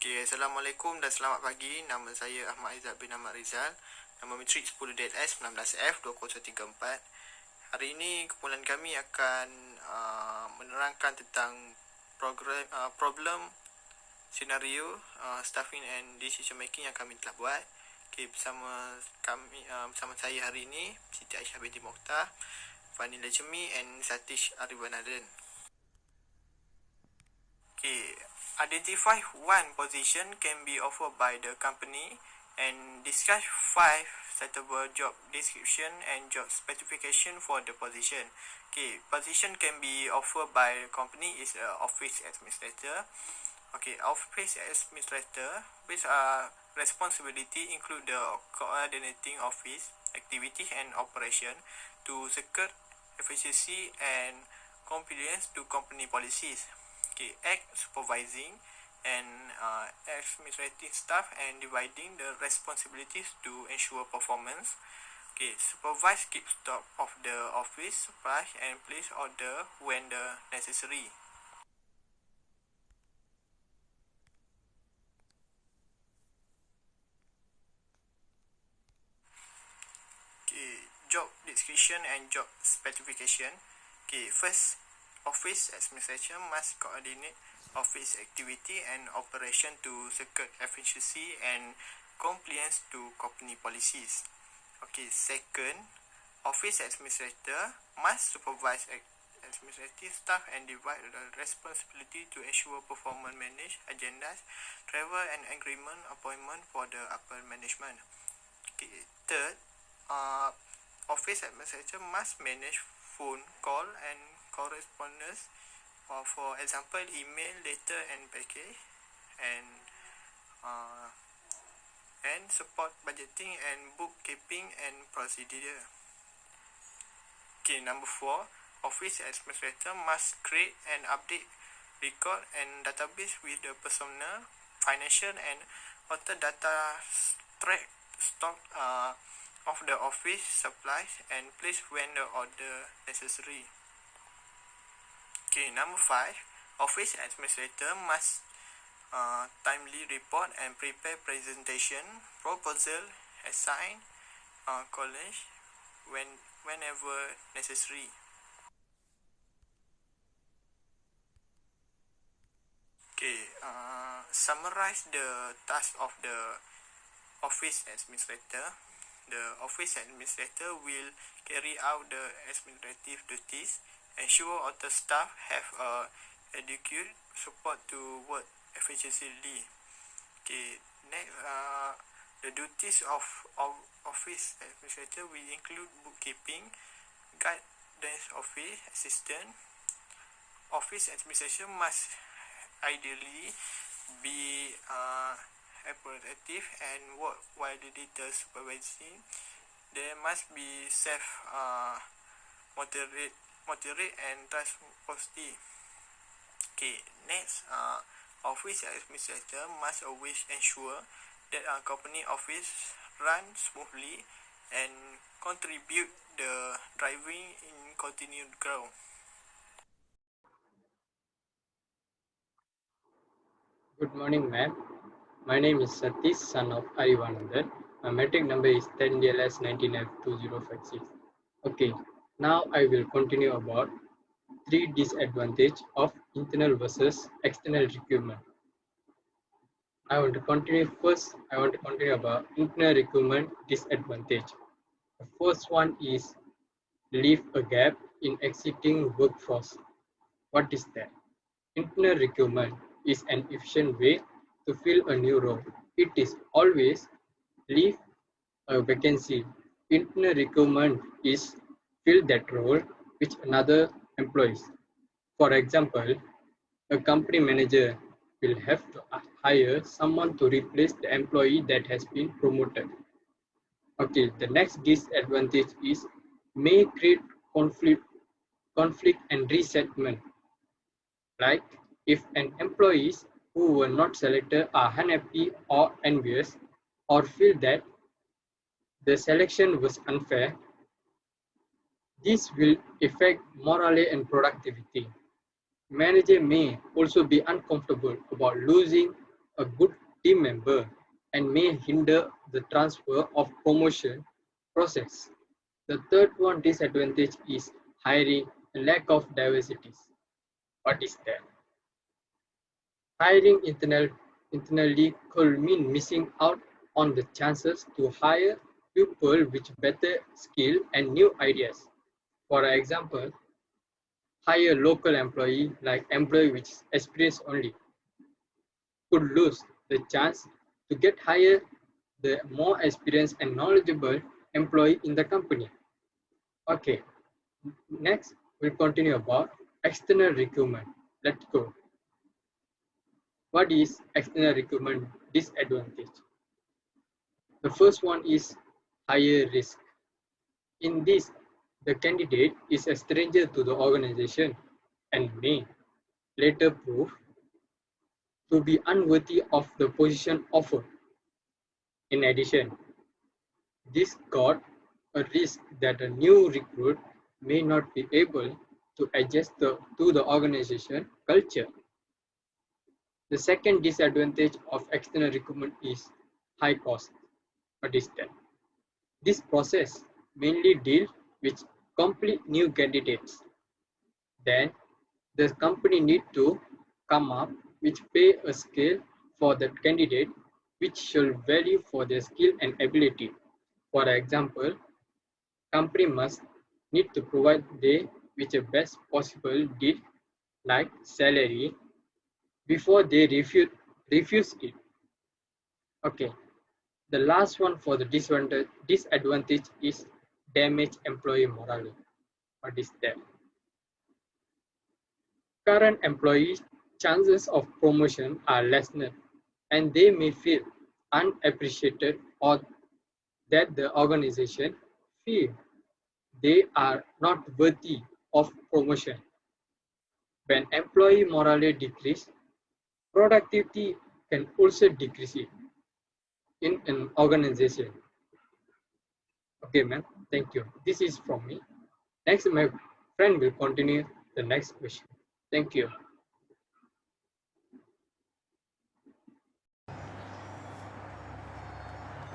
Okay, Assalamualaikum dan selamat pagi. Nama saya Ahmad Aizat bin Ahmad Rizal. Nama matrik 10 DLS 19F2034. Hari ini kumpulan kami akan menerangkan tentang problem senario staffing and decision making yang kami telah buat. Okay, bersama saya hari ini Siti Aisyah binti Mokhtar, Fani Lejemi and Satish Arivanadan. Okay, identify one position can be offered by the company and discuss 5 suitable job description and job specification for the position. Okay, position can be offered by the company is office administrator. Okay, office administrator with responsibility include the coordinating office activity and operation to secure efficiency and compliance to company policies. Okay, act supervising and administrative staff and dividing the responsibilities to ensure performance. Okay, supervise keep stock of the office supplies and place order when the necessary. Okay, job description and job specification. Okay, first, office administration must coordinate office activity and operation to secure efficiency and compliance to company policies. Okay, second, office administrator must supervise administrative staff and divide the responsibility to ensure performance manage agendas, travel and agreement appointment for the upper management. Okay, third, office administrator must manage phone call and correspondence, for example email, letter and package, and support budgeting and bookkeeping and procedure. Okay, number 4, office administrator must create and update record and database with the personnel, financial and other data, track stock of the office supplies and place when the order necessary. Okay, number 5, office administrator must timely report and prepare presentation, proposal, assign, college whenever necessary. Okay, summarize the task of the office administrator. The office administrator will carry out the administrative duties, ensure all the staff have adequate support to work efficiently. Okay, next, the duties of office administrator will include bookkeeping, guidance office assistant. Office administration must ideally be operative and work while the data supervising. There must be moderate and trustworthy. Okay, next, office administrator must always ensure that a company office run smoothly and contribute the driving in continued growth. Good morning, ma'am. My name is Satish, son of Arivanandan. My metric number is 10DLS 19F2056. Okay, now I will continue about 3 disadvantages of internal versus external recruitment. I want to continue about internal recruitment disadvantage. The first one is leave a gap in existing workforce. What is that? Internal recruitment is an efficient way to fill a new role. It is always leave a vacancy. Internal recruitment is fill that role with another employees. For example, a company manager will have to hire someone to replace the employee that has been promoted. Okay, the next disadvantage is may create conflict and resentment. Like if an employees who were not selected are unhappy or envious or feel that the selection was unfair, this will affect morale and productivity. Manager may also be uncomfortable about losing a good team member and may hinder the transfer of promotion process. The third one disadvantage is hiring and lack of diversity. What is that? Hiring internally could mean missing out on the chances to hire people with better skill and new ideas. For example, hire local employee like employee with experience only could lose the chance to get hire the more experienced and knowledgeable employee in the company. Okay, next we'll continue about external recruitment. Let's go. What is external recruitment disadvantage? The first one is higher risk. In this, the candidate is a stranger to the organization and may later prove to be unworthy of the position offered. In addition, this got a risk that a new recruit may not be able to adjust to the organization culture. The second disadvantage of external recruitment is high cost. What is that? This process mainly deals with complete new candidates. Then the company need to come up with pay a scale for the candidate which should value for their skill and ability. For example, company must need to provide they with the best possible deal like salary before they refuse it. Okay, the last one for the disadvantage is damage employee morale. What is that? Current employees' chances of promotion are lessened and they may feel unappreciated or that the organization feel they are not worthy of promotion. When employee morale decreases, productivity can also decrease in an organization. Okay, ma'am. Thank you. This is from me. Next, my friend will continue the next question. Thank you.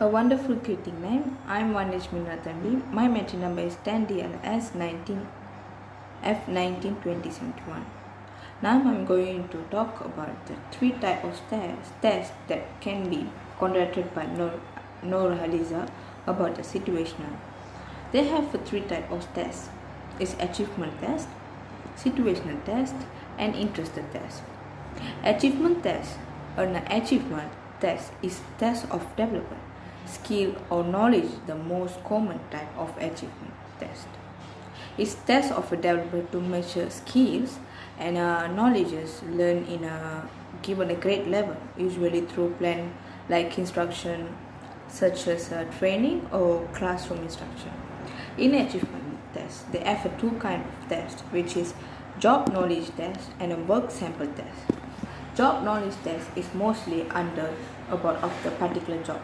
A wonderful greeting, ma'am. I'm Vaneshmin Ratandi. My metric number is 10DLS19 F19 Now I'm going to talk about the three types of tests that can be conducted by Noor Haliza about the situational. They have three types of tests. It's achievement test, situational test, and interested test. Achievement test. An achievement test is test of development, skill or knowledge, the most common type of achievement test. It's test of a developer to measure skills and knowledges learned in a given a grade level, usually through plan like instruction such as training or classroom instruction. In achievement tests, they have two kinds of tests, which is job knowledge test and a work sample test. Job knowledge test is mostly under about of the particular job.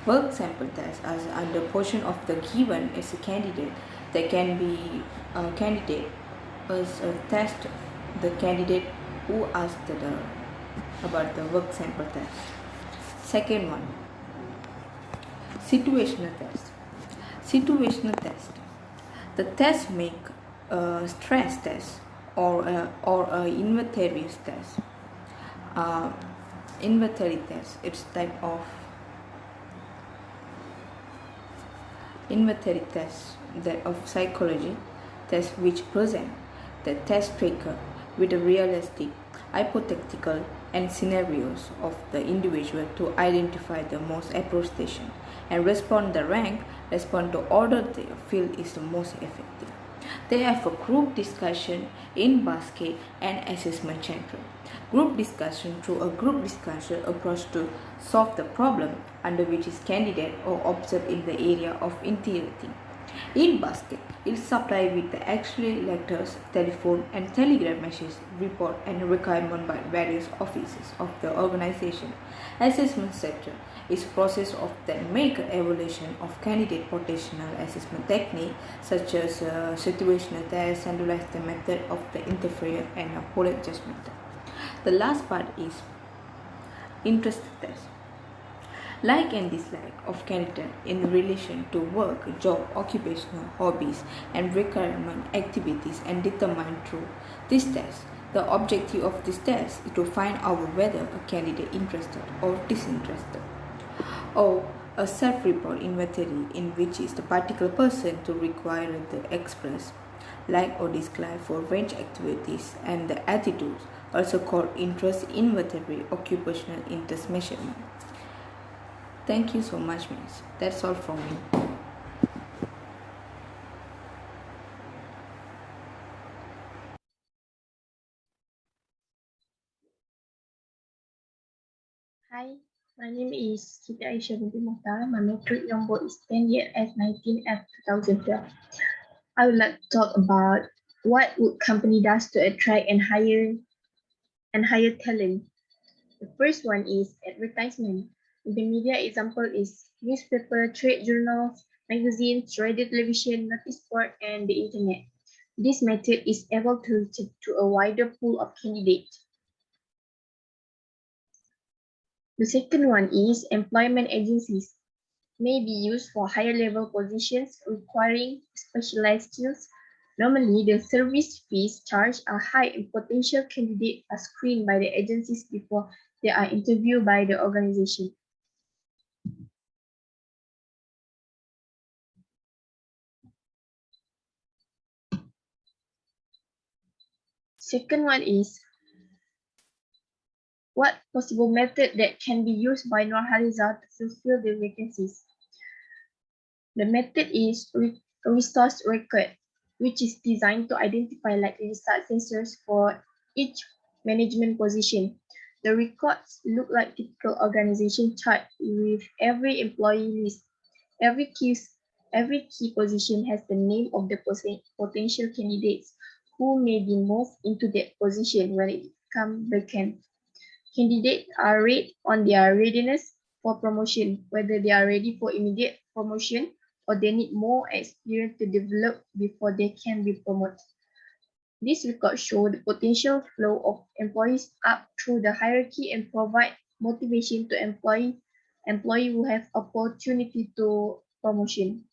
Work sample test as under portion of the given is a candidate. There can be a candidate as a test the candidate who asked about the work sample test. Second one, situational test. Situational test. The test make a stress test or a inventory test. Inventory test. It's type of inventory test that of psychology test which present the test taker with a realistic, hypothetical and scenarios of the individual to identify the most approach station and respond the rank, respond to order they feel is the most effective. They have a group discussion in basket and assessment center. Group discussion through a group discussion approach to solve the problem under which is candidate or observed in the area of integrity. In basket, it is supplied with the actually letters, telephone and telegram message, report and requirement by various offices of the organization. Assessment center is process of that make evaluation of candidate potential assessment technique such as situational test, standardized the method of the interference and poll adjustment. The last part is interest test. Like and dislike of candidate in relation to work, job, occupational hobbies, and requirement activities and determined through this test. The objective of this test is to find out whether a candidate interested or disinterested, or a self-report inventory in which is the particular person to require the express like or dislike for range activities and the attitudes, also called interest inventory, occupational interest measurement. Thank you so much, miss. That's all from me. Hi, my name is Siti Aisyah binti Mohtar. My metric number is 10-19F2012. I would like to talk about what would company does to attract and hire talent. The first one is advertisement. The media example is newspaper, trade journals, magazines, radio, television, notice board, and the internet. This method is able to reach to a wider pool of candidates. The second one is employment agencies. May be used for higher level positions requiring specialized skills. Normally, the service fees charged are high and potential candidates are screened by the agencies before they are interviewed by the organization. Second one is what possible method that can be used by Nurhaliza to fulfill the vacancies. The method is resource record, which is designed to identify likely successors for each management position. The records look like typical organization chart with every employee list. Every key position has the name of the potential candidates who may be moved into that position when it becomes vacant. Candidates are rated on their readiness for promotion, whether they are ready for immediate promotion or they need more experience to develop before they can be promoted. This record shows the potential flow of employees up through the hierarchy and provide motivation to employee who have opportunity to promotion.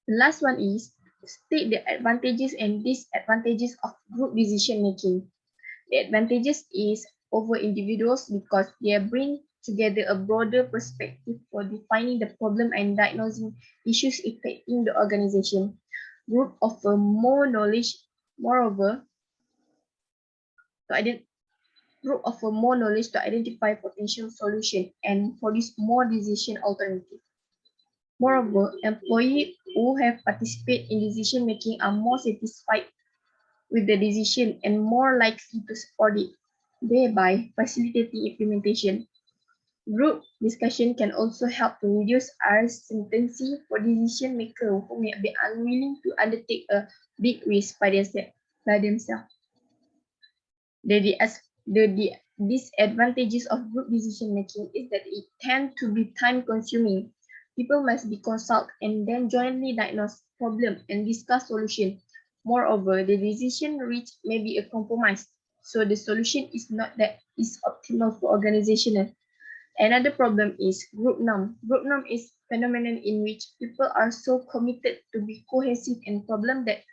The last one is state the advantages and disadvantages of group decision making. The advantages is over individuals because they bring together a broader perspective for defining the problem and diagnosing issues affecting the organization. Group offer more knowledge, moreover, group offer more knowledge to identify potential solution and produce more decision alternatives. Moreover, employees who have participated in decision making are more satisfied with the decision and more likely to support it, thereby facilitating implementation. Group discussion can also help to reduce uncertainty for decision makers who may be unwilling to undertake a big risk by themselves. The disadvantages of group decision making is that it tends to be time consuming. People must be consulted and then jointly diagnose problem and discuss solution. Moreover, the decision reached may be a compromise, so the solution is not that is optimal for organizational. Another problem is group norm. Group norm is phenomenon in which people are so committed to be cohesive and problem that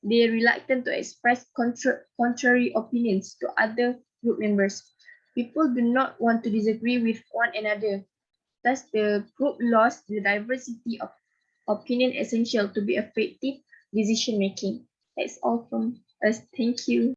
they are reluctant to express contrary opinions to other group members. People do not want to disagree with one another. Thus, the group lost the diversity of opinion essential to be effective decision making. That's all from us. Thank you.